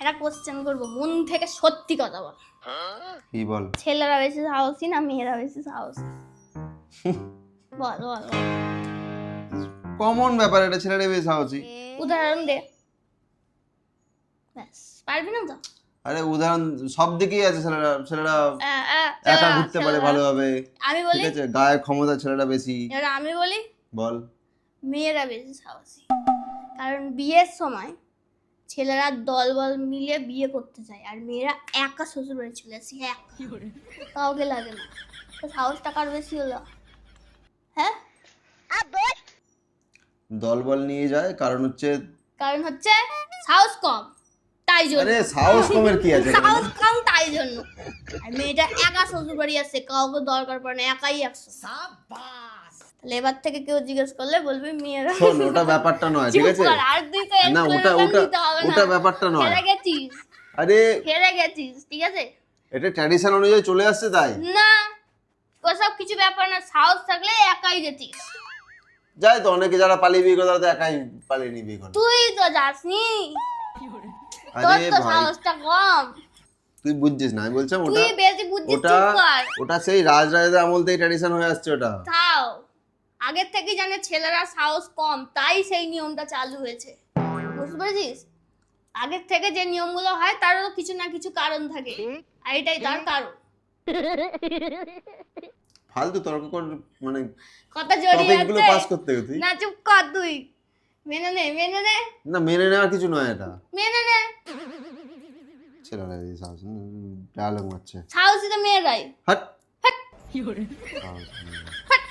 একটা কোশ্চেন করবো, মন থেকে সত্যি কথা বল। কি বল? ছেলেরা বেশি সাহসী না মেয়েরা বেশি সাহসী? বল বল বল। কমন ব্যাপার, এটা ছেলেরা বেশ সাহসী। উদাহরণ দে। ব্যাস, পারবি না তো? আরে উদাহরণ সব দিকেই আছে। ছেলেরা ছেলেরা একা ছেলেরা, ঘুরতে পারে ছেলেরা। ভালোভাবে, আমি ঠিক বলি, আছে, গায়ে ক্ষমতা ছেলেরা বেশি। এবার আমি বলি বল। মেয়েরা বেশি সাহসী। কারণ বিয়ের সময় ছেলেরা দল বল মিলে বিয়ে করতে চায়, আর মেয়েরা একা শ্বশুর বাড়ি চলে আসে, একা, কাউকে লাগে না। তো সাহসটা কার বেশি হলো? হ্যাঁ, দলবল নিয়ে যায় কারণ হচ্ছে, কারণ হচ্ছে সাহস কম, তাই জন্য। আরে সাহস কমের কি আছে? সাহস কম তাই জন্য। আর মেয়েটা একা শ্বশুর বাড়ি আসে, কাউকে দরকার পড়ে না, একাই একশো। তাহলে এবার থেকে কেউ জিজ্ঞেস করলে বলবি মেয়েরা। শোন, ওটা ব্যাপারটা নয়, ঠিক চুপ আছে? কর, আর তুই তো না, ওটা explanation ওটা দিতে হবে না। ওটা ব্যাপারটা নয়। হেরে গেছিস, আরে হেরে গেছিস, ঠিক আছে? এটা ট্র্যাডিশন অনুযায়ী চলে আসছে তাই। না, ওসব কিছু ব্যাপার না, সাহস থাকলে একাই যেতিস। যাই তো, অনেকে যারা পালিয়ে বিয়ে করে তারা তো একাই পালিয়ে নিয়ে বিয়ে করে। তুই তো যাসনি, তোর আরে তো ভাই, সাহসটা কম। তুই বুঝছিস না, আমি বলছিলাম ওটা, তুই বেশি বুঝছিস, ওটা চুপ কর। ওটা সেই রাজরাজাদের আমল থেকে ট্র্যাডিশন হয়ে আসছে ওটা। তাও আগের থেকে জানে ছেলেরা সাহস কম, তাই সেই নিয়মটা চালু হয়েছে, বুঝতে পেরেছিস? আগের থেকে যে নিয়মগুলো হয় তারও কিছু না কিছু কারণ থাকে, আর এটাই তার কারণ। ফালতু তর্ক কর, মানে কথা জড়িয়ে টপিক গুলো আছে পাস করতে হবে তুই। না, চুপ কর তুই। মেনে নে, মেনে নে, না, মেনে নেওয়ার কিছু নয় এটা। মেনে নে। ছেলেরা এই সাহস ডায়লগ মারছে। সাহসী তো মেয়েরাই। হাট। হাট। সাহস নেই। হাট।